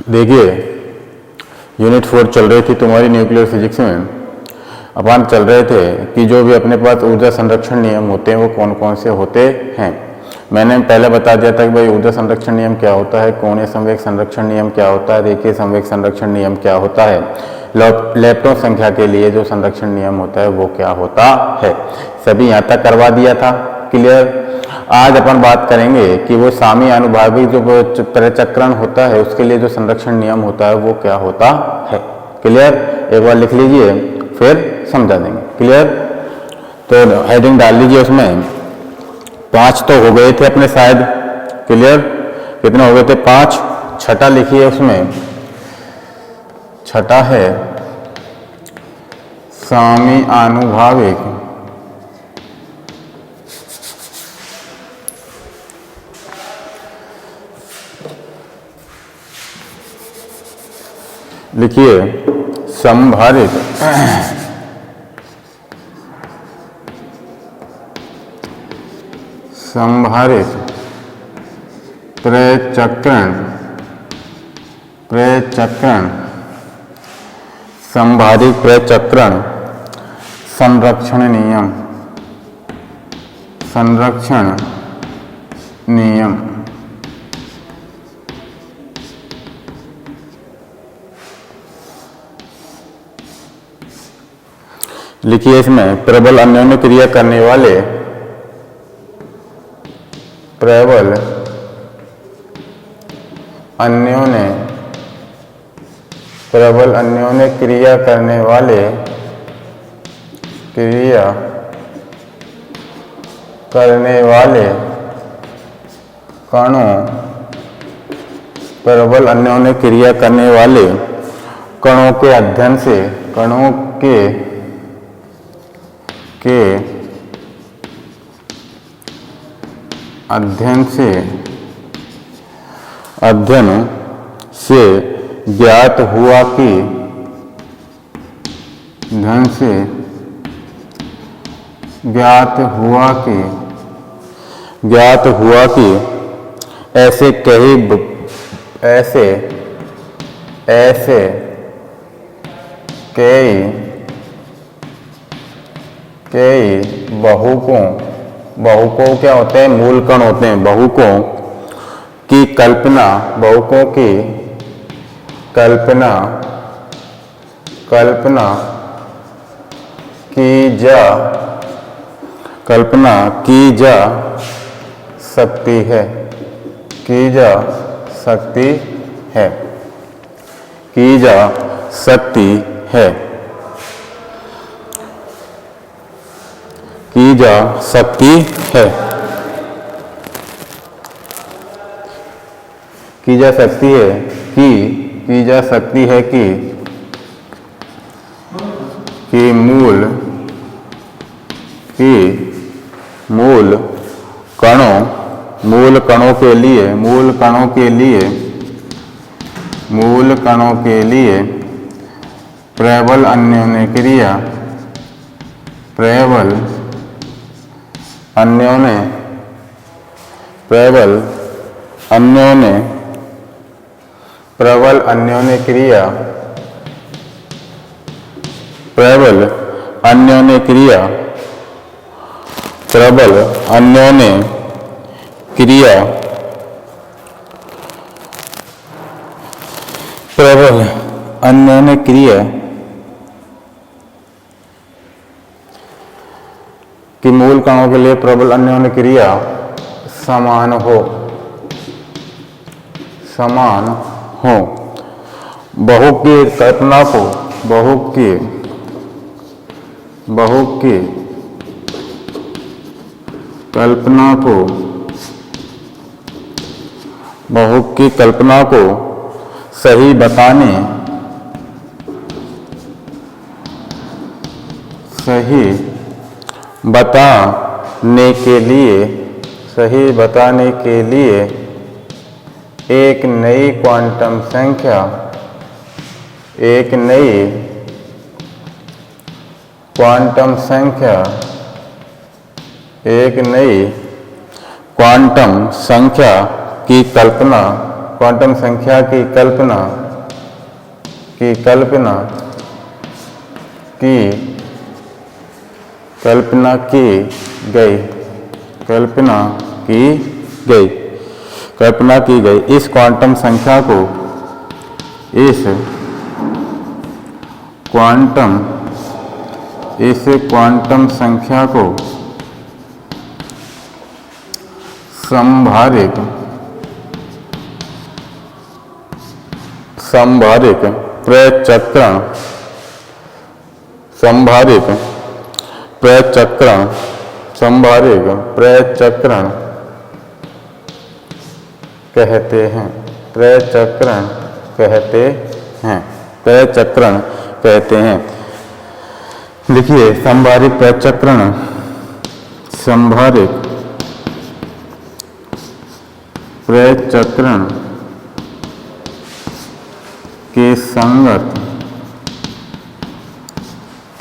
देखिए यूनिट 4 चल रही थी तुम्हारी न्यूक्लियर फिजिक्स में। अपन चल रहे थे कि जो भी अपने पास ऊर्जा संरक्षण नियम होते हैं वो कौन कौन से होते हैं। मैंने पहले बता दिया था कि भाई ऊर्जा संरक्षण नियम क्या होता है, कोणीय संवेग संरक्षण नियम क्या होता है, रेखीय संवेग संरक्षण नियम क्या होता है, लेप्टॉन संख्या के लिए जो संरक्षण नियम होता है वो क्या होता है, सभी यहाँ तक करवा दिया था। क्लियर। आज अपन बात करेंगे कि वो सामी अनुभाविक जो परिचक्रण होता है उसके लिए जो संरक्षण नियम होता है वो क्या होता है। क्लियर। एक बार लिख लीजिए फिर समझा देंगे। क्लियर। तो हेडिंग डाल लीजिए उसमें। 5 तो हो गए थे अपने शायद। क्लियर। कितने हो गए थे? 5। छठा लिखिए उसमें। छठा है सामी आनुभाविक लिखिए संभारित प्रचक्रण संभारित प्रचक्रण संरक्षण नियम लिखिए इसमें प्रबल अन्योन्य क्रिया करने वाले प्रबल अन्योन्य क्रिया करने वाले कणों प्रबल अन्योन्य क्रिया करने वाले कणों के अध्ययन से अध्ययन से ज्ञात हुआ कि ऐसे कई बहुकों क्या होते हैं? मूल कण होते हैं। बहुकों की कल्पना की जा सकती है। की जा सकती है। की जा सकती है। की जा सकती है। की जा सकती है की जा सकती है कि मूल कणों के लिए प्रबल अन्योन्य क्रिया कि मूल कणों के लिए प्रबल अन्योन्य क्रिया समान हो। बहुक की कल्पना को बहुक की कल्पना को सही बताने के लिए एक नई क्वांटम संख्या की कल्पना क्वांटम संख्या की कल्पना की गई इस क्वांटम संख्या को संभारिक प्रचक्रण कहते हैं। लिखिए संभारिक प्रचक्रण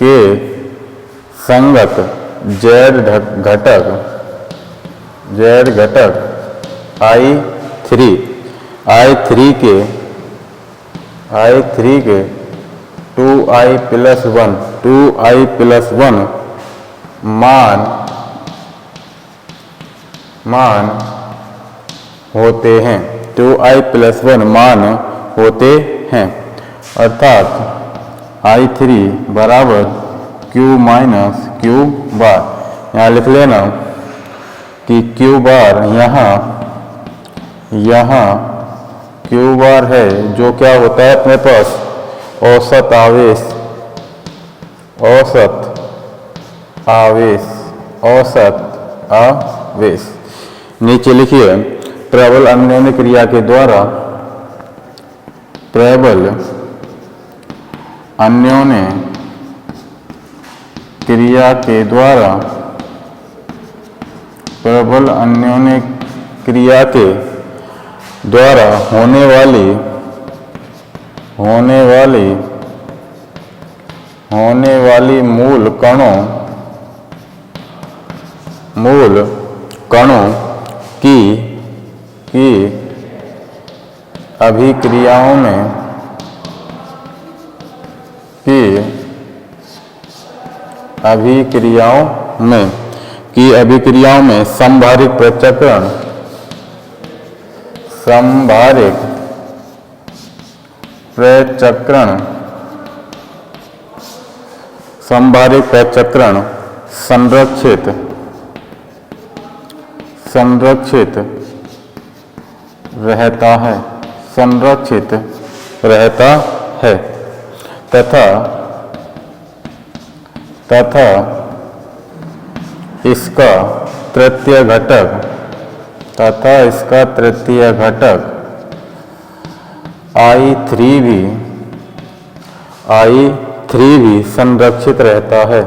के संगत z घटक I3 के 2i plus 1 मान होते हैं 2i plus 1 मान होते हैं, अर्थात I3 बराबर Q माइनस Q बार। यहाँ लिख लेना कि Q बार यहाँ Q बार है जो क्या होता है अपने पास औसत आवेश। नीचे लिखिए प्रबल अन्योन्य क्रिया के द्वारा प्रबल अन्योन्य क्रिया के द्वारा होने वाली मूल कणों की अभिक्रियाओं में संभारिक प्रचक्रण संरक्षित रहता है तथा इसका तृतीय घटक I3 भी संरक्षित रहता है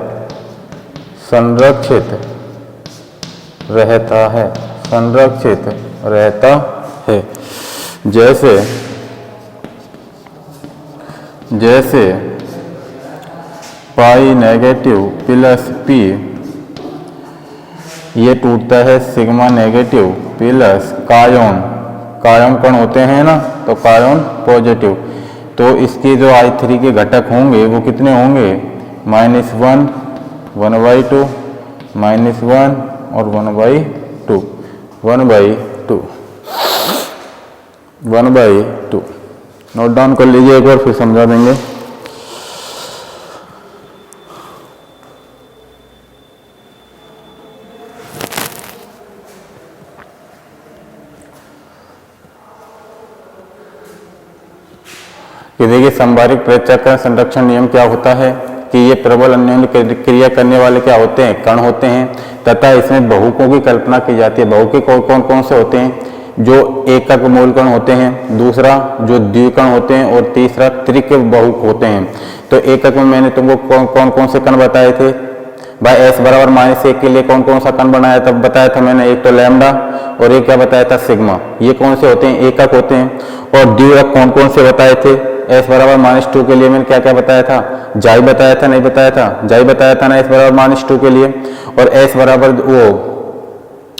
जैसे पाई नेगेटिव प्लस P ये टूटता है सिग्मा नेगेटिव प्लस कायोन कण होते हैं ना, तो कायोन पॉजिटिव, तो इसके जो I3 के घटक होंगे वो कितने होंगे -1 1/2 -1 और 1/2 नोट डाउन कर लीजिए एक बार फिर समझा देंगे। कि देखिए संभारिक प्रचक्रण संरक्षण नियम क्या होता है कि ये प्रबल अन्योन्य क्रिया करने वाले क्या होते हैं, कण होते हैं, तथा इसमें बहुकों की कल्पना की जाती है। बहुके कौन कौन से होते हैं, जो एकक मूल कण होते हैं, दूसरा जो द्विकण होते हैं, और तीसरा त्रिक बहुक होते हैं। तो एकक में मैंने तुमको कौन कौन से कण बताए थे भाई, s बराबर -1 के लिए कौन कौन सा कण बनाया था बताया था मैंने, एक तो लैम्डा और एक क्या बताया था सिग्मा। ये कौन से होते हैं, एकक होते हैं। और द्विक कौन कौन से बताए थे, s बराबर -2 के लिए मैंने क्या क्या बताया था, जाई बताया था नहीं बताया था, जाई बताया था ना s बराबर -2 के लिए। और s बराबर वो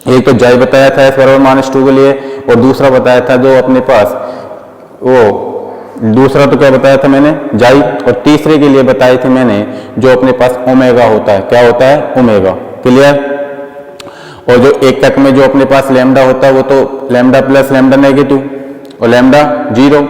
एक तो जाई बताया था s बराबर -2 के लिए, और दूसरा बताया था जो अपने पास वो दूसरा तो क्या बताया था मैंने, जाई, और तीसरे के लिए बताई थी मैंने जो अपने पास ओमेगा होता है, क्या होता है, ओमेगा। क्लियर। और जो एकक में जो अपने पास लैम्डा होता है वो तो लैम्डा प्लस लैम्डा नेगेटिव और लैम्डा 0,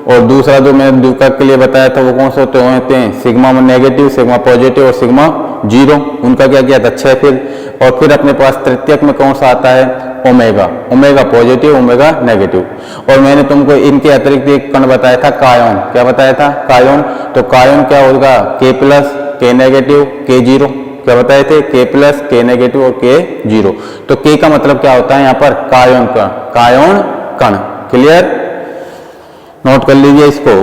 और दूसरा जो मैंने द्विकक के लिए बताया था वो कौन से होते हैं, सिग्मा नेगेटिव, सिग्मा पॉजिटिव और सिग्मा 0, उनका क्या किया था 6 फिर। और फिर अपने पास तृतीयक में कौन सा आता है, omega, omega positive, omega negative. और मैंने तुमको इनके अतिरिक्त एक कण बताया था कायोन, क्या बताया था, कायोन। तो कायोन क्या होगा, K plus K negative K 0, क्या बताए थे, K प्लस K नेगेटिव और K 0। तो K का मतलब क्या होता है यहाँ पर, कायोन कण, कायोन कण। क्लियर, नोट कर लीजिए इसको।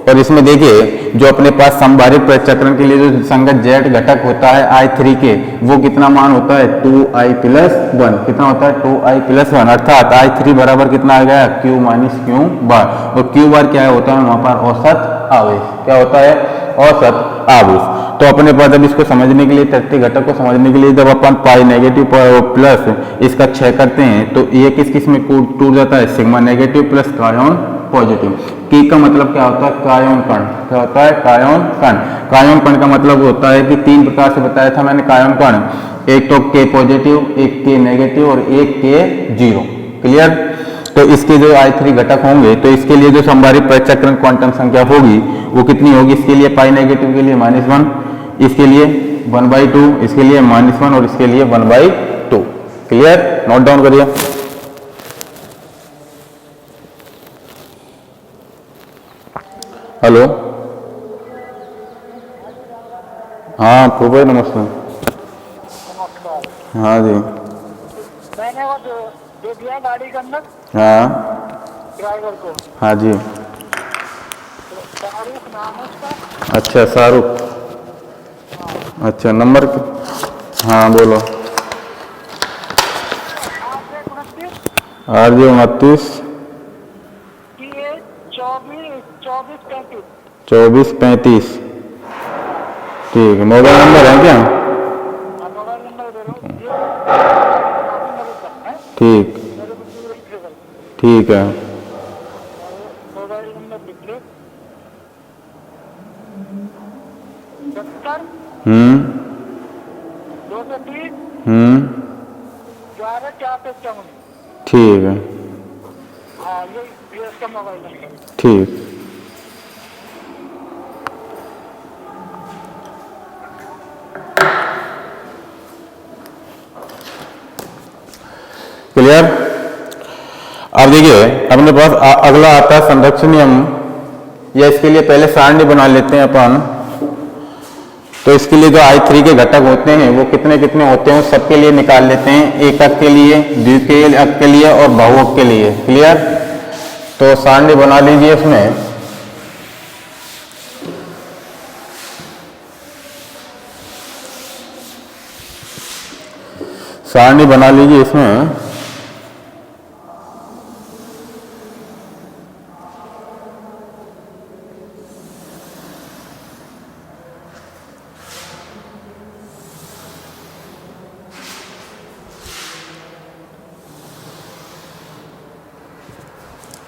और इसमें देखिए जो अपने पास संभारित प्रचक्रण के लिए जो संगत Z घटक होता है I3 के, वो कितना मान होता है 2I प्लस 1, कितना होता है 2I प्लस 1, अर्थात I3 बराबर कितना आ गया Q माइनस Q बार। और Q बार क्या होता है वहां पर, औसत आवेश, क्या होता है, औसत आवेश। तो अपने पास अब इसको समझने के लिए, तृतीय घटक को समझने के लिए जब अपन पाई नेगेटिव प्लस इसका 6 करते हैं तो ये किस किस में टूट जाता है, सिग्मा नेगेटिव प्लस कायोन पॉजिटिव। की का मतलब क्या होता है, कायोन कण, क्या होता है, कायोन कण। कायोन कण का मतलब होता है कि 3 प्रकार से बताया था मैंने कायोन कण, एक तो K पॉजिटिव, एक K नेगेटिव और एक K 0। क्लियर। तो इसके जो I3 घटक होंगे तो इसके लिए जो संभारित प्रचक्रण क्वांटम संख्या होगी वो कितनी होगी, इसके लिए पाई नेगेटिव के लिए -1, इसके लिए 1/2, इसके लिए -1 और इसके लिए 1/2। क्लियर, नोट डाउन करिए। हेलो, हाँ प्रोफेसर नमस्ते। हाँ जी, मैंने वो दे दिया गाड़ी का अंदर हाँ ड्राइवर को। हाँ जी, तो शाहरुख नाम है उसका। अच्छा शाहरुख, अच्छा नंबर हाँ बोलो। RJ 29 24 35। ठीक है, मोबाइल नंबर है क्या, मोबाइल नंबर दे रहा हूँ। ठीक, ठीक है, मोबाइल नंबर लिख लो 70 230 11 454। ठीक है, हाँ ये इसका मोबाइल नंबर। ठीक। क्लियर। अब देखिए अपने पास अगला आता है संरक्षण नियम, या इसके लिए पहले सारणी बना लेते हैं अपन। तो इसके लिए जो I3 के घटक होते हैं वो कितने कितने होते हैं सबके लिए निकाल लेते हैं, एकक के लिए, द्वितीयक के लिए और बहुअक के लिए। क्लियर। तो सारणी बना लीजिए इसमें। सारणी बना लीजिए इसमें।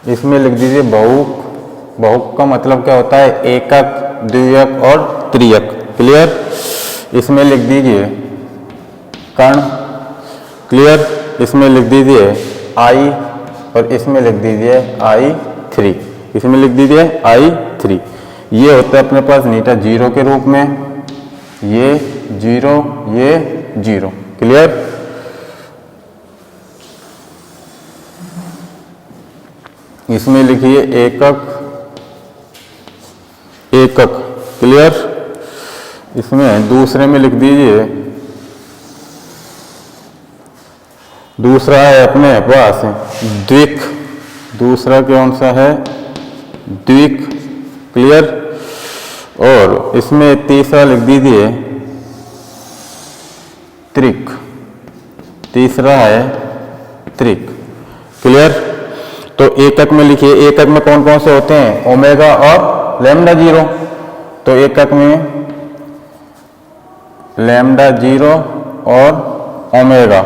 इसमें लिख दीजिए बहुक। बहुक का मतलब क्या होता है, एकक, द्वियक और त्रियक। क्लियर। इसमें लिख दीजिए कण। क्लियर। इसमें लिख दीजिए I और इसमें लिख दीजिए I3। इसमें लिख दीजिए I3। ये होता है अपने पास नीटा 0 के रूप में, ये 0, ये 0। क्लियर। इसमें लिखिए एकक, एकक। क्लियर। इसमें दूसरे में लिख दीजिए, दूसरा है अपने पास द्विक। दूसरा कौन सा है, द्विक। क्लियर। और इसमें तीसरा लिख दीजिए त्रिक। तीसरा है त्रिक। क्लियर। तो एकक में लिखिए, एकक में कौन कौन से होते हैं, ओमेगा और लैम्डा 0। तो एकक में लैम्डा 0 और ओमेगा।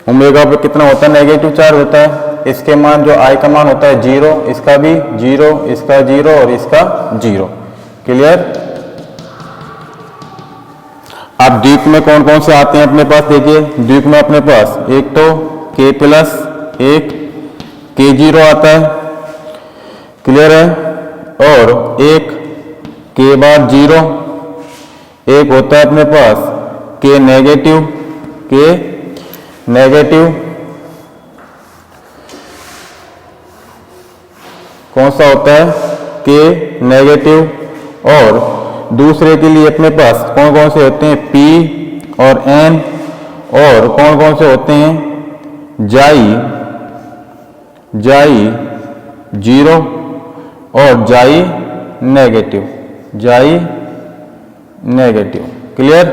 ओमेगा पे कितना होता है, नेगेटिव चार्ज होता है। इसके मान जो आई का मान होता है 0, इसका भी 0, इसका 0 और इसका 0। क्लियर। अब द्वीप में कौन कौन से आते हैं अपने पास, देखिए द्वीप में अपने पास एक तो K प्लस एक K0 आता है, क्लियर है, और एक K बार 0, एक होता है अपने पास K नेगेटिव, कौन सा होता है, K नेगेटिव। और दूसरे के लिए अपने पास कौन कौन से होते हैं, P और N, और कौन कौन से होते हैं, जाई 0 और जाई नेगेटिव। क्लियर।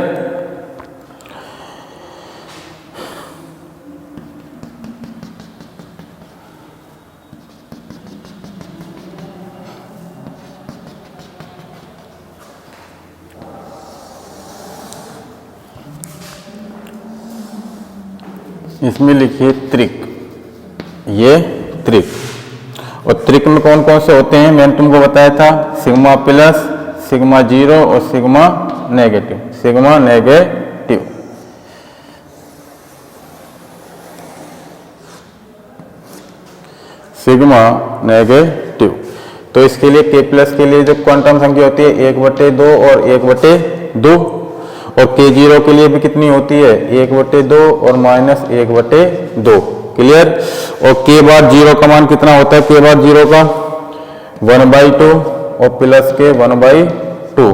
इसमें लिखिए त्रिक, ये त्रिक। और त्रिक में कौन कौन से होते हैं, मैंने तुमको बताया था, सिग्मा प्लस, सिग्मा 0 और सिग्मा नेगेटिव। तो इसके लिए K प्लस के लिए जो क्वांटम संख्या होती है 1/2 और 1/2, और K0 के लिए भी कितनी होती है, 1/2 और -1/2। क्लियर। और K बार 0 का मान कितना होता है, K बार 0 का 1/2 और प्लस के 1/2।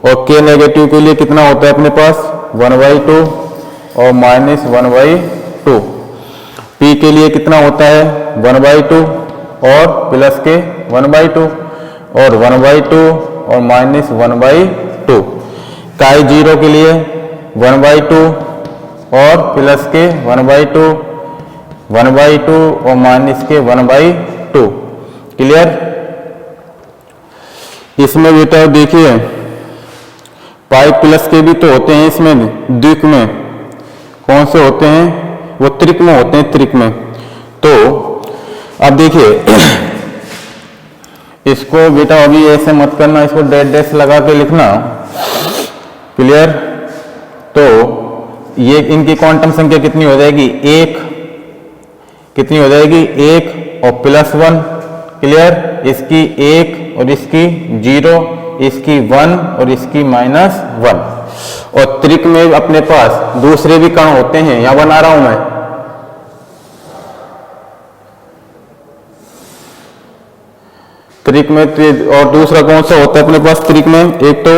और K नेगेटिव के लिए कितना होता है अपने पास, 1/2 और -1/2। P के लिए कितना होता है, 1/2 और प्लस के 1/2 और 1/2 और -1/2। Chi 0 के लिए 1/2 और प्लस के 1/2 और माइनस के 1/2। क्लियर। इसमें बेटा देखिए पाई प्लस के भी तो होते हैं, इसमें द्विक में कौन से होते हैं, वो त्रिक में होते हैं, त्रिक में। तो अब देखिए इसको बेटा अभी ऐसे मत करना, इसको डैश लगा के लिखना। क्लियर। तो ये इनकी क्वांटम संख्या कितनी हो जाएगी, 1, कितनी हो जाएगी, 1 और +1। क्लियर। इसकी 1 और इसकी 0, इसकी 1 और इसकी -1। और त्रिक में अपने पास दूसरे भी कण होते हैं, यहां बना रहा हूं मैं। त्रिक में और दूसरा कौन सा होता है अपने पास त्रिक में, एक तो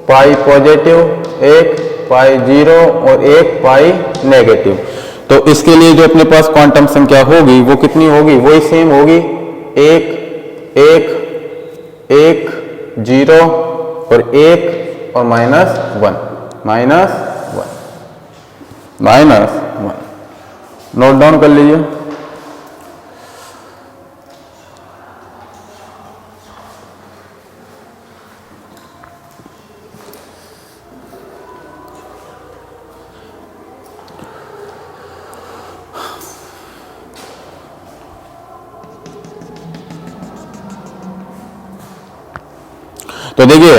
पाई पॉजिटिव, एक पाई 0 और एक पाई नेगेटिव। तो इसके लिए जो अपने पास क्वांटम संख्या होगी वो कितनी होगी, वही सेम होगी, 1 1 1 0 और 1 और -1। नोट डाउन कर लीजिए। तो देखिए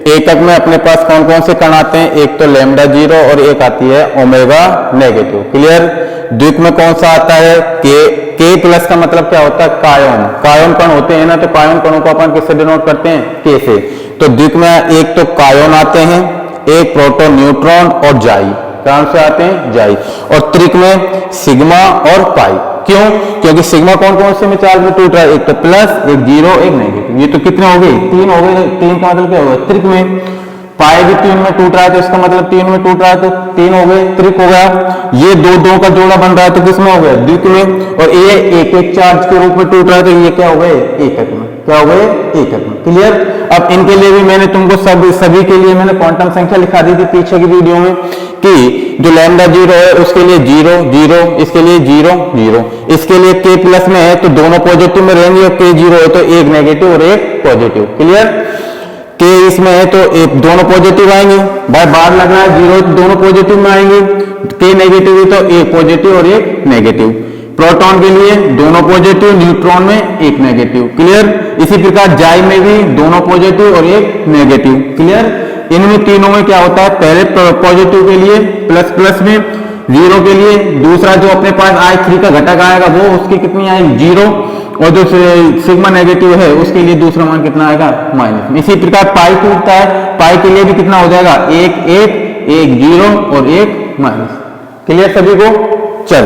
एकक में अपने पास कौन कौन से कण आते हैं, एक तो लैम्डा 0 और एक आती है ओमेगा नेगेटिव। क्लियर। द्विक में कौन सा आता है, K प्लस का मतलब क्या होता है, कायोन कण होते हैं ना, तो कायोन कणों को अपन किससे डिनोट करते हैं, K से। तो द्विक में एक तो कायोन आते हैं, एक प्रोटॉन, न्यूट्रॉन और जाई, कौन से आते हैं, जाई। और त्रिक में सिग्मा और पाई। क्यों, क्योंकि सिग्मा कौन कौन से में चार्ज में टूट रहा है, एक तो प्लस, एक 0, एक नेगेटिव। ये तो कितने हो गए, 3 हो गए। 3 का मतलब क्या होगा, त्रिक में पाई भी 3 में टूट रहा है, तो इसका मतलब 3 में टूट रहा है, तो 3 हो गए, त्रिक हो गया। ये 2 का जोड़ा बन रहा है, तो किसमें हो गया, द्विक में। और ये एक चार्ज के रूप में टूट रहा है, तो ये क्या हो गए, एकक में। क्या हो गए, एकक में। क्लियर। अब इनके लिए भी मैंने तुमको सभी के लिए मैंने क्वांटम संख्या लिखा दी थी पीछे की वीडियो में, कि जो लैम्डा 0 है उसके लिए 0 0, इसके लिए 0 0, इसके लिए K प्लस में है तो दोनों पॉजिटिव में रहेंगे, और K 0 है तो एक नेगेटिव और एक पॉजिटिव। क्लियर। K इसमें है तो एक दोनों पॉजिटिव आएंगे, भाई बार लग रहा है 0 दोनों पॉजिटिव में आएंगे। के नेगेटिव तो एक पॉजिटिव और एक नेगेटिव, प्रोटॉन के लिए दोनों पॉजिटिव, न्यूट्रॉन में एक नेगेटिव। क्लियर। इसी प्रकार जाई में भी दोनों पॉजिटिव और एक नेगेटिव। क्लियर। इनमें तीनों में क्या होता है, पहले पॉजिटिव के लिए प्लस प्लस में, जीरो के लिए दूसरा जो अपने पास I3 का घटक आएगा वो उसकी कितनी आएगी, जीरो, और जो सिग्मा नेगेटिव है उसके लिए दूसरा मान कितना आएगा, माइनस में। इसी प्रकार पाई टूटता है, पाई के लिए भी कितना हो जाएगा, एक एक, एक जीरो और एक माइनस। क्लियर सभी को। चल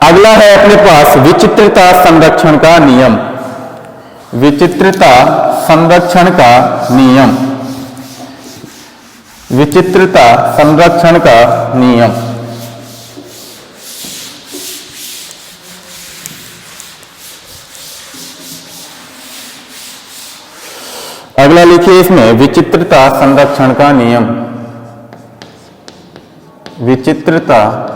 अगला है अपने पास विचित्रता संरक्षण का नियम। विचित्रता संरक्षण का नियम, विचित्रता संरक्षण का नियम। अगला लिखिए इसमें विचित्रता संरक्षण का नियम। विचित्रता,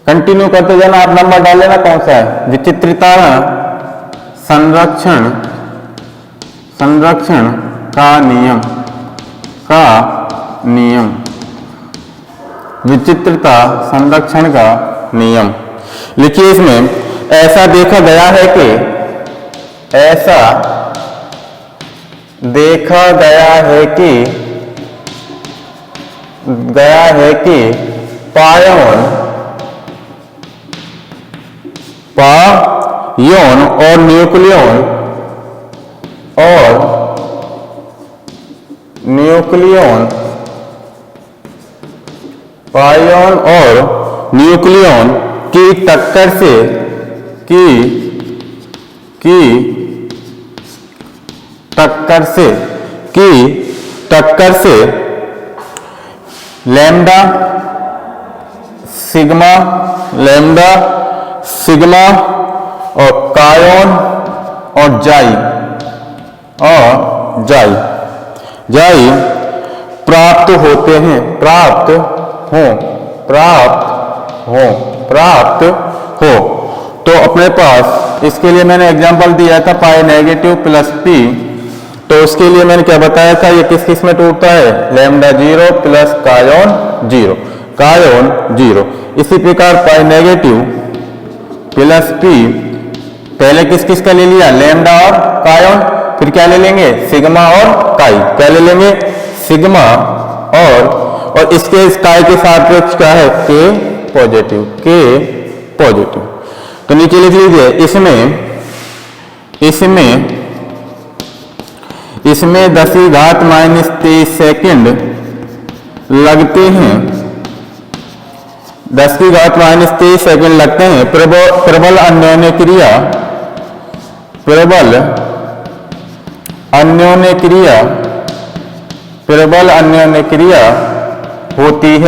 कंटिन्यू करते जाना, आप नंबर डाल लेना कौन सा है। विचित्रता संरक्षण, संरक्षण का नियम, का नियम, विचित्रता संरक्षण का नियम। लिखिए इसमें, ऐसा देखा गया है कि, ऐसा देखा गया है कि पायोन और न्यूक्लियन पायोन और न्यूक्लियन की टक्कर से, टक्कर से लैम्डा सिग्मा और कायोन और जाई प्राप्त होते हैं, प्राप्त हो। तो अपने पास इसके लिए मैंने एग्जांपल दिया था पाई नेगेटिव प्लस पी, तो उसके लिए मैंने क्या बताया था, ये किस किस में टूटता है, लैम्डा जीरो प्लस कायोन जीरो। इसी प्रकार पाई नेगेटिव प्लस पी, पहले किस किस का ले लिया, लैम्डा और कायोन, फिर क्या ले लेंगे, सिग्मा और काई। क्या ले लेंगे, सिग्मा और इसके काई के सापेक्ष क्या है, के पॉजिटिव। तो नीचे लिख लीजिए, इसमें 10⁻³ सेकंड लगते हैं, 10⁻³ सेकंड लगते हैं। प्रबल अन्योन्य क्रिया होती है,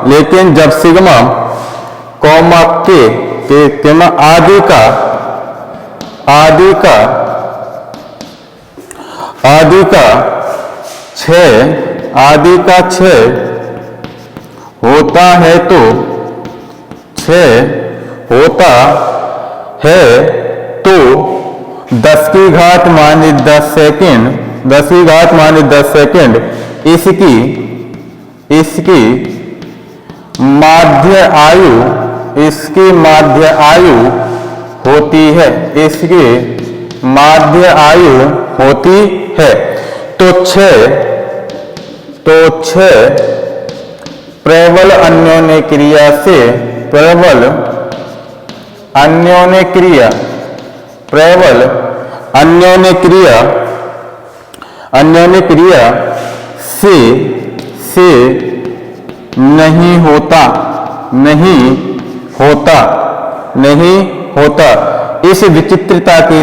लेकिन जब सिग्मा कॉमा के आदि का 6 होता है तो 10⁻10 सेकंड इसकी माध्य आयु होती है। तो 6 प्रबल अन्योन्य क्रिया से नहीं होता। इस विचित्रता के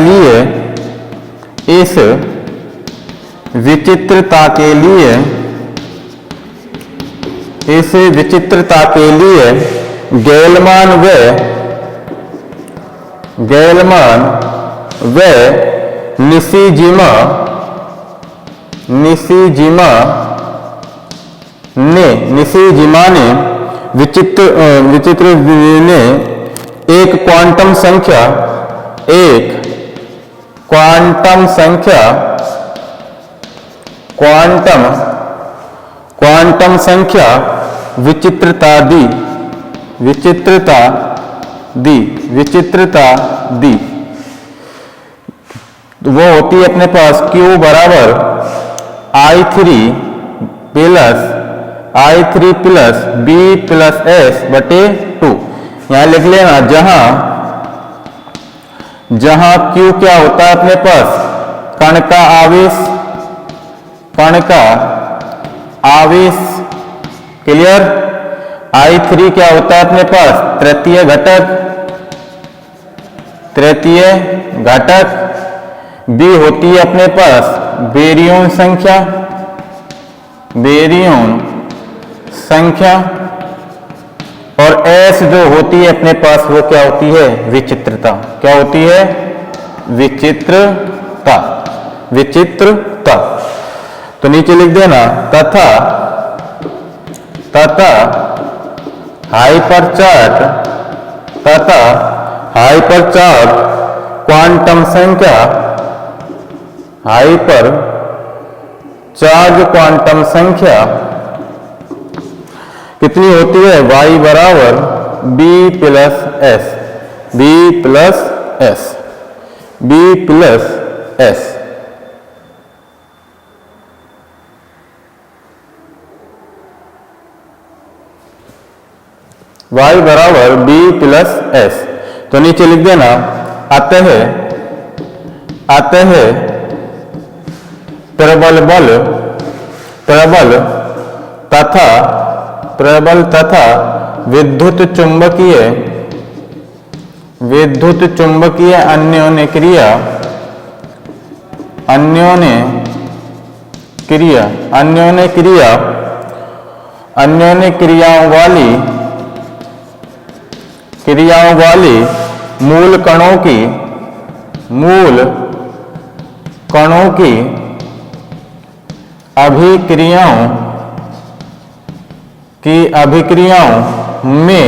लिए गेलमान व निशीजिमा ने विचित्र ने एक क्वांटम संख्या विचित्रता दी। वो होती है अपने पास Q बराबर I3 plus B plus S बटे 2। यहां लिख लेना, जहां Q क्या होता है अपने पास, कण का आवेश, क्लियर। I3 क्या होता है अपने पास, तृतीय घटक। B होती है अपने पास बेरियन संख्या, और S जो होती है अपने पास वो क्या होती है, विचित्रता। क्या होती है, विचित्रता। तो नीचे लिख देना, तथा हाइपरचार्ज क्वांटम संख्या कितनी होती है, y बराबर B प्लस S। y बराबर B प्लस S। तो नीचे लिख देना, अतः प्रबल तथा विद्युत चुंबकीय अन्योन्य क्रियाओं वाली मूल कणों की अभिक्रियाओं में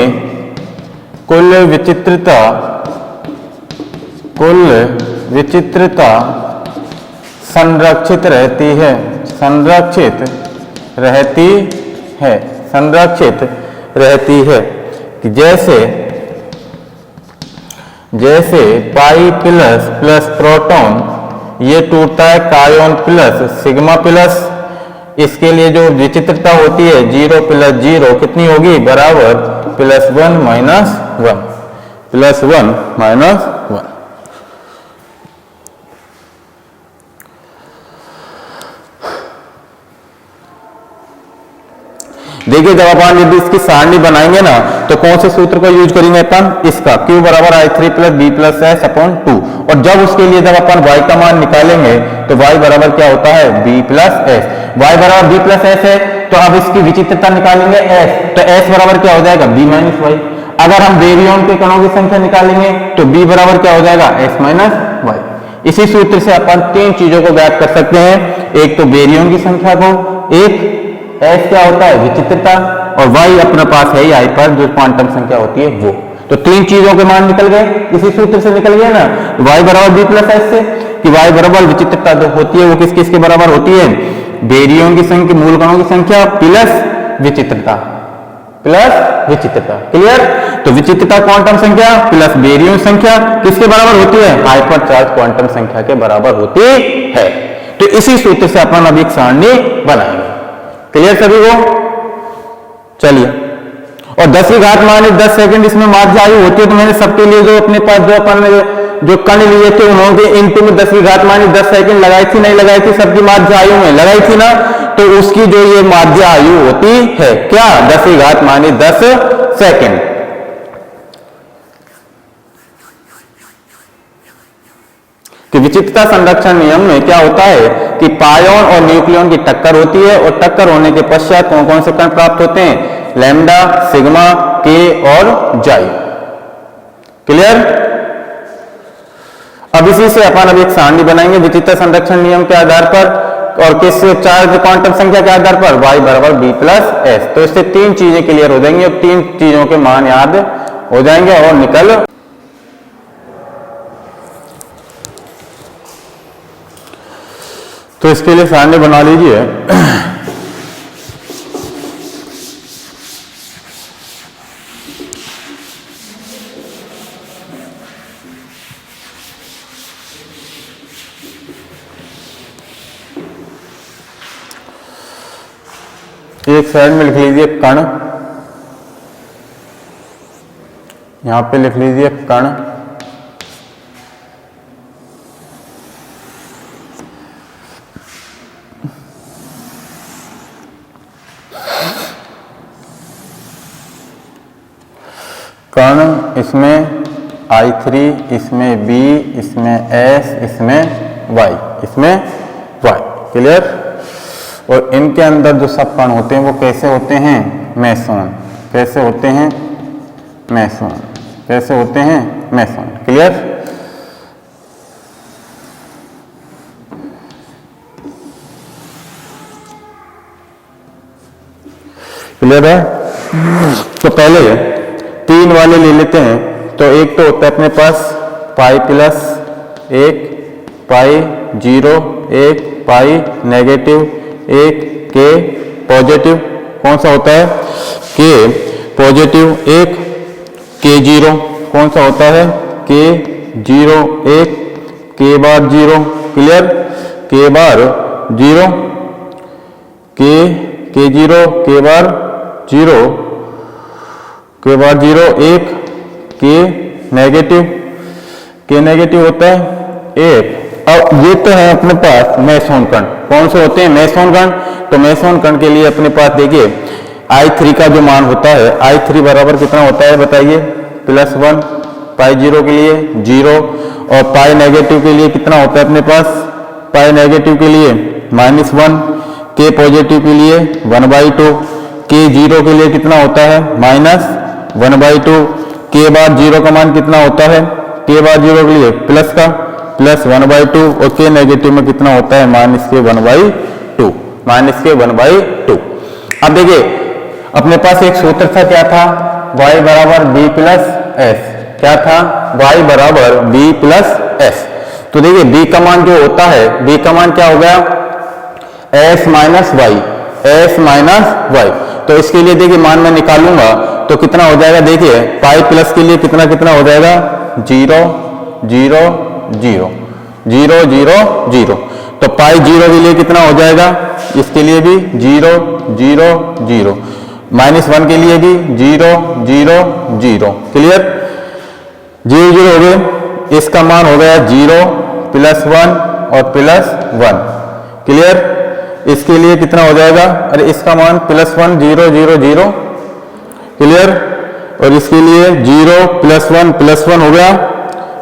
कुल विचित्रता संरक्षित रहती है। जैसे पाई प्लस प्रोटॉन ये टूटता है कायोन प्लस सिग्मा प्लस। इसके लिए जो विचित्रता होती है 0 प्लस 0 कितनी होगी, बराबर +1 -1। देखिए जब अपन यदि इसकी सारणी बनाएंगे ना तो कौन से सूत्र का यूज करेंगे अपन, इसका Q बराबर I3 plus B plus S upon 2। और जब उसके लिए जब अपन y का मान निकालेंगे तो y बराबर क्या होता है, B प्लस S। y बराबर B प्लस S है तो अब इसकी विचित्रता निकालेंगे S, तो S बराबर क्या हो जाएगा, B माइनस y। अगर हम बेरियन के कणों की संख्या निकालेंगे तो B बराबर क्या हो जाएगा, S माइनस y। इसी सूत्र से अपन तीन चीजों को ज्ञात कर सकते हैं, एक तो बेरियन की संख्या को, एक S क्या होता है विचित्रता, और y अपने पास है ही हाइपर जो क्वांटम संख्या होती है वो। तो तीन चीजों के मान निकल गए, इसी सूत्र से निकल गए ना, y बराबर B प्लस S से कि y बराबर विचित्रता जो होती है वो किस किस के बराबर होती है, बेरियन की संख्या मूल कणों की संख्या प्लस विचित्रता। क्लियर। तो विचित्रता क्वांटम संख्या प्लस बेरियन संख्या किसके बराबर होती है, हाइपर चार्ज क्वांटम संख्या के बराबर होती है। तो इसी सूत्र से अपन अब एक सारणी बनाएंगे। क्लियर सभी को। चलिए, और 10⁻10 सेकंड इसमें माध्य आयु होती है। तो मैंने सबके लिए जो अपने पास जो अपन जो कण लिए थे उन्होंने इनटू में 10⁻10 सेकंड लगाई थी, नहीं लगाई थी, सबकी माध्य आयु में लगाई थी ना, तो उसकी जो ये माध्य आयु होती है क्या, 10⁻10 सेकंड। कि विचित्रता संरक्षण नियम में क्या होता है कि पायोन और न्यूक्लियन की टक्कर होती है, और टक्कर होने के पश्चात कौन कौन से कण प्राप्त होते हैं, लैम्डा, सिग्मा, के और जाई। क्लियर। अब इसी से अपन अब एक सारणी बनाएंगे विचित्रता संरक्षण नियम के आधार पर। और किस चार्ज क्वांटम संख्या के आधार पर, y बराबर b प्लस एस। तो इससे तीन चीजें क्लियर हो जाएंगी और तीन चीजों के मान याद हो जाएंगे और निकल। तो इसके लिए सामने बना लीजिए एक साइड में लिख लीजिए कण, यहां पे लिख लीजिए कण, कण, इसमें I3, इसमें B, इसमें S, इसमें Y, इसमें Y। क्लियर। और इनके अंदर जो सब कण होते हैं वो कैसे होते हैं, मेसोन। कैसे होते हैं, मेसोन। कैसे होते हैं, मेसोन। क्लियर। क्लियर है। तो पहले तीन वाले ले लेते हैं। तो एक तो होता है अपने पास पाई प्लस 1, पाई 0, 1 पाई नेगेटिव 1, के पॉजिटिव। कौन सा होता है, के पॉजिटिव 1, के 0। कौन सा होता है, के 0 1, के बार 0। क्लियर। के बार 0, के 0, के बार 0, के बार 0 1, के नेगेटिव होता है 1। अब ये तो है अपने पास मेसोन कण। कौन से होते हैं, मेसोन कण। तो मेसोन कण के लिए अपने पास देखिए I3 का जो मान होता है, I3 बराबर कितना होता है बताइए, +1, पाई 0 के लिए 0 और पाई नेगेटिव के लिए कितना होता है अपने पास, पाई नेगेटिव के लिए -1, के पॉजिटिव के लिए 1/2, के 0 के लिए कितना होता है -1/2, के बाद 0 का मान कितना होता है, के बाद 0 के लिए प्लस का +1/2 और के नेगेटिव में कितना होता है -1/2, -1/2। अब देखिए अपने पास एक सूत्र था, क्या था, y बराबर b प्लस एस। क्या था, y बराबर b प्लस एस। तो देखिए b का मान जो होता है, b का मान क्या हो गया, s माइनस वाई। तो इसके लिए देखिए मान मैं निकालूंगा तो कितना हो जाएगा, देखिए पाई प्लस के लिए कितना कितना हो जाएगा, 0 0 0 0 0 0। तो पाई 0 के लिए कितना हो जाएगा, इसके लिए भी 0 0 0, -1 के लिए भी 0 0 0। क्लियर। 0 0 हो गए, इसका मान हो गया 0 +1 और +1। क्लियर। इसके लिए कितना हो जाएगा, अरे इसका मान +1 0 0 0। क्लियर। और इसके लिए 0 +1 हो गया,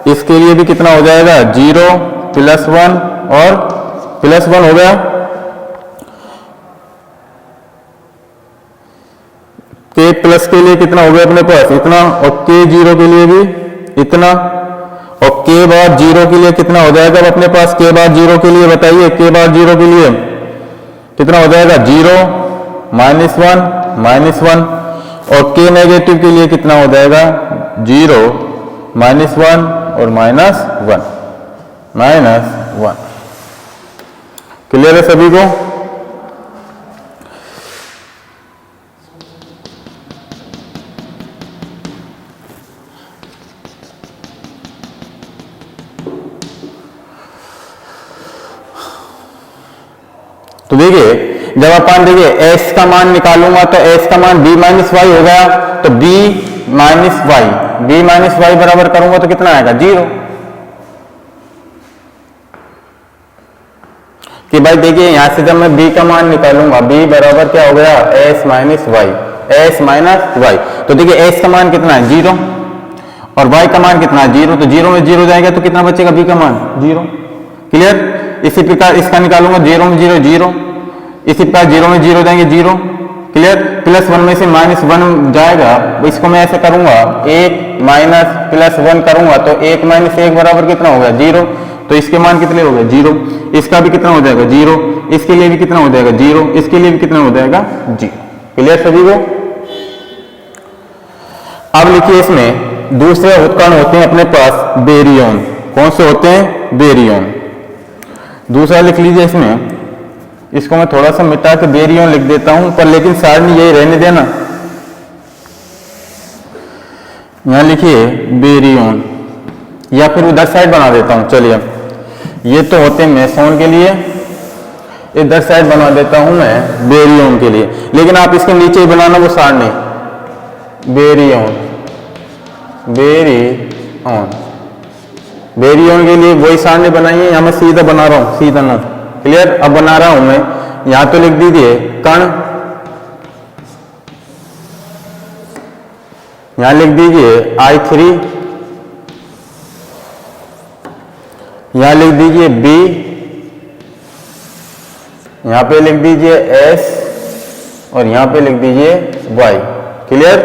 इसके लिए भी कितना हो जाएगा, 0 +1 और +1 हो गया। के प्लस के लिए कितना हो गया अपने पास, इतना, और के 0 के लिए भी इतना, और के बाद 0 के लिए कितना हो जाएगा अपने पास, के बाद 0 के लिए बताइए, के बाद 0 के लिए कितना हो जाएगा, 0 -1 और के नेगेटिव के लिए कितना हो जाएगा, 0 -1 और -1। क्लियर है सभी को। तो देखिए जब अपन देखिए s का मान निकालूंगा तो s का मान b माइनस वाई हो गया, तो b माइनस वाई बराबर करूंगा तो कितना आएगा, 0। कि भाई देखिए यहां से जब मैं b का मान निकालूंगा, b बराबर क्या हो गया, s माइनस वाई। तो देखिए s का मान कितना है, 0 और y का मान कितना है, 0। तो 0 में 0 जाएगा तो कितना बचेगा, b का मान 0। क्लियर। इसी प्रकार इसका निकालूंगा, 0 में 0 0, इसी प्रकार 0 में 0 जाएंगे 0। क्लियर। +1 में से -1 जाएगा, इसको मैं ऐसे करूंगा, 1 -+1 करूंगा तो 1 - 1 बराबर कितना होगा, 0। तो इसके मान कितने हो गए 0, इसका भी कितना हो जाएगा 0, इसके लिए भी कितना हो जाएगा 0, इसके लिए भी कितना हो जाएगा 0। क्लियर सभी को? अब लिखिए इसमें दूसरे उत्कर्ण होते हैं अपने पास बेरियम। कौन से होते हैं? बेरियम। दूसरा लिख लीजिए इसमें, इसको मैं थोड़ा सा मिटा के बेरियम लिख देता हूं, पर लेकिन सारणी यही रहने देना। यहां लिखिए बेरियम, या फिर उधर साइड बना देता हूं। चलिए, ये तो होते हैं मेसोन के लिए, इधर साइड बना देता हूं मैं बेरियम के लिए, लेकिन आप इसके नीचे ही बनाना वो सारणी बेरियम। बेरियम, बेरियम के लिए वही सारणी बनाई है, यहां मैं सीधा बना रहा हूं, सीधा नो। क्लियर? अब बना रहा हूं मैं, यहां तो लिख दीजिए कण, यहां लिख दीजिए I3, यहां लिख दीजिए B, यहां पे लिख दीजिए S, और यहां पे लिख दीजिए Y। क्लियर?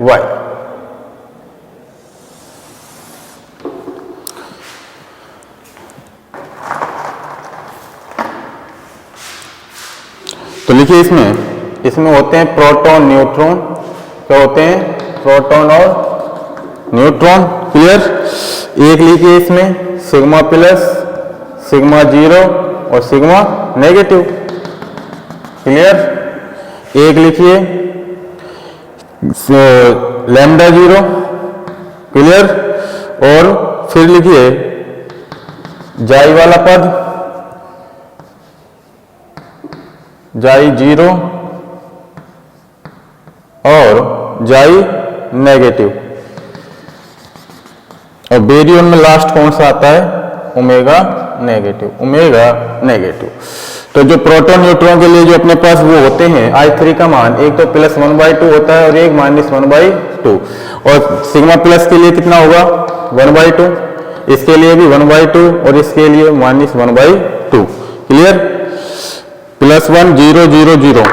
Y। तो लिखिए इसमें होते हैं प्रोटॉन न्यूट्रॉन। क्या होते हैं? प्रोटॉन और न्यूट्रॉन। क्लियर? एक लिखिए इसमें सिग्मा प्लस, सिग्मा 0 और सिग्मा नेगेटिव। क्लियर? एक लिखिए लैम्डा 0। क्लियर? और फिर लिखिए जाई वाला पद, जाई 0 और जाई नेगेटिव। और बेरियम में लास्ट कौन सा आता है? Omega negative. Omega negative. तो जो प्रोटॉन न्यूट्रॉन के लिए जो अपने पास वो होते हैं I3 का मान, एक तो +1/2 होता है और एक -1/2। और सिग्मा प्लस के लिए कितना होगा? 1/2। इसके लिए भी 1/2 और इसके लिए -1/2। क्लियर? +1 0 0 0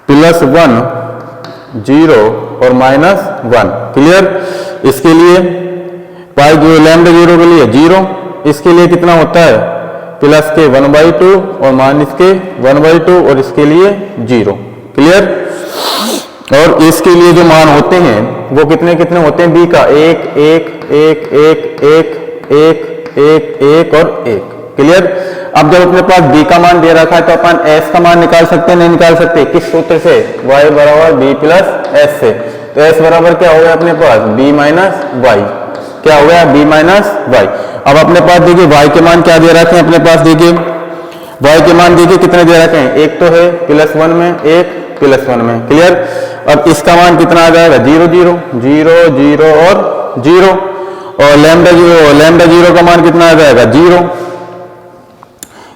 +1 0 और -1। क्लियर? इसके लिए पाई जो लैम्डा 0 के लिए 0, इसके लिए कितना होता है? प्लस के 1/2 और माइनस के 1/2 और इसके लिए 0। क्लियर? और इसके लिए जो मान होते हैं वो कितने कितने होते हैं? B का 1 1 1 1 1 1 1 1 और 1। क्लियर? अब जब अपने पास B का मान दे रखा है तो अपन S का मान निकाल सकते हैं? नहीं निकाल सकते। किस सूत्र से? Y बराबर B प्लस S से। तो S बराबर क्या हो गया अपने पास? B minus Y। क्या हो गया? B minus Y। अब अपने पास देखिए Y के मान क्या दे रखे हैं अपने पास? देखिए Y के मान देखिए कितने दे रखे हैं? एक तो है +1 में, एक +1 में। क्लियर? अब इसका मान कितना आ जाएगा? 0 0 0 0 और 0। और लैम्डा 0 का मान कितना आ जाएगा? 0।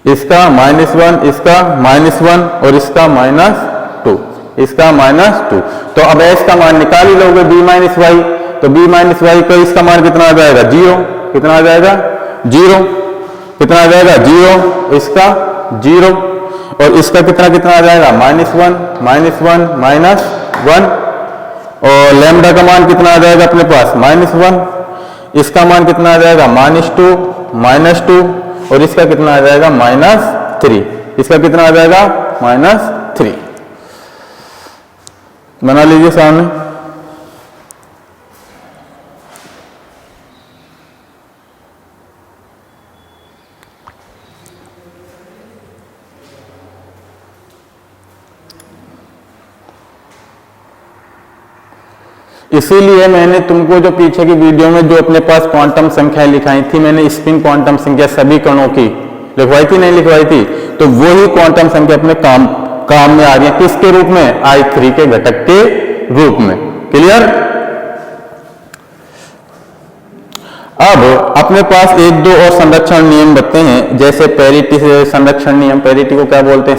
इसका -1, इसका -1 और इसका -2, इसका -2। तो अब S का मान निकाल ही लोगे B माइनस वाई। तो B माइनस वाई का इसका मान कितना आ जाएगा? 0। कितना आ जाएगा? 0। कितना आ जाएगा? 0। इसका 0 और इसका कितना कितना आ जाएगा? -1 -1 और लैम्डा का मान कितना आ जाएगा अपने पास? -1। इसका मान कितना आ जाएगा? -2 और इसका कितना आ जाएगा? -3। इसका कितना आ जाएगा? -3। बना लीजिए सामने। इसीलिए मैंने तुमको जो पीछे की वीडियो में जो अपने पास क्वांटम संख्याएं लिखाई थी, मैंने स्पिन क्वांटम संख्या सभी कणों की लिखवाई थी, नहीं लिखवाई थी? तो वही क्वांटम संख्या अपने काम में आ रही है। किसके रूप में? I3 के घटक के रूप में। क्लियर? अब अपने पास एक दो और संरक्षण नियम बनते हैं, जैसे पैरिटी से संरक्षण नियम। पैरिटी को क्या बोलते हैं?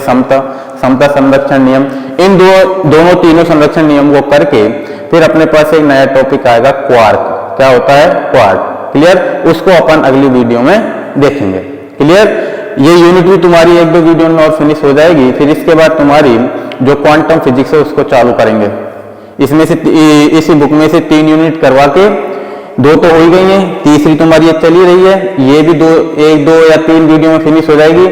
समता संरक्षण नियम। इन दोनों तीनों संरक्षण नियम को करके फिर अपने पास एक नया टॉपिक आएगा क्वार्क। क्या होता है? क्वार्क। क्लियर? उसको अपन अगली वीडियो में देखेंगे। क्लियर? ये यूनिट भी तुम्हारी एक दो वीडियो में और फिनिश हो जाएगी। फिर इसके बाद तुम्हारी जो क्वांटम फिजिक्स है उसको चालू करेंगे। इसमें से इसी बुक में से 3 यूनिट करवा के दो तो हो ही गई है, तीसरी तुम्हारी ये चली रही है, ये भी एक दो या तीन वीडियो में फिनिश हो जाएगी।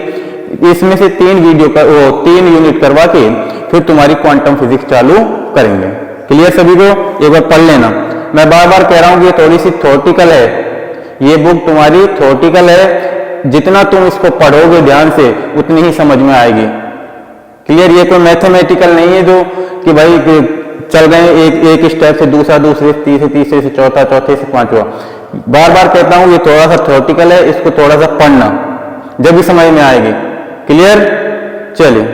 इसमें से तीन यूनिट करवा के फिर तुम्हारी क्वांटम फिजिक्स चालू करेंगे। क्लियर सभी को? एक बार पढ़ लेना। मैं बार बार कह रहा हूं कि ये थोड़ी सी थ्योरेटिकल है, ये बुक तुम्हारी थ्योरेटिकल है, जितना तुम इसको पढ़ोगे ध्यान से उतनी ही समझ में आएगी। क्लियर? ये कोई मैथमेटिकल नहीं है जो कि भाई चल गए एक स्टेप से दूसरे से तीसरे से चौथा, चौथे से पांचवा। बार बार कहता हूं ये थोड़ा सा थ्योरेटिकल है, इसको थोड़ा सा पढ़ना, जब भी समझ में आएगी। क्लियर? चलिए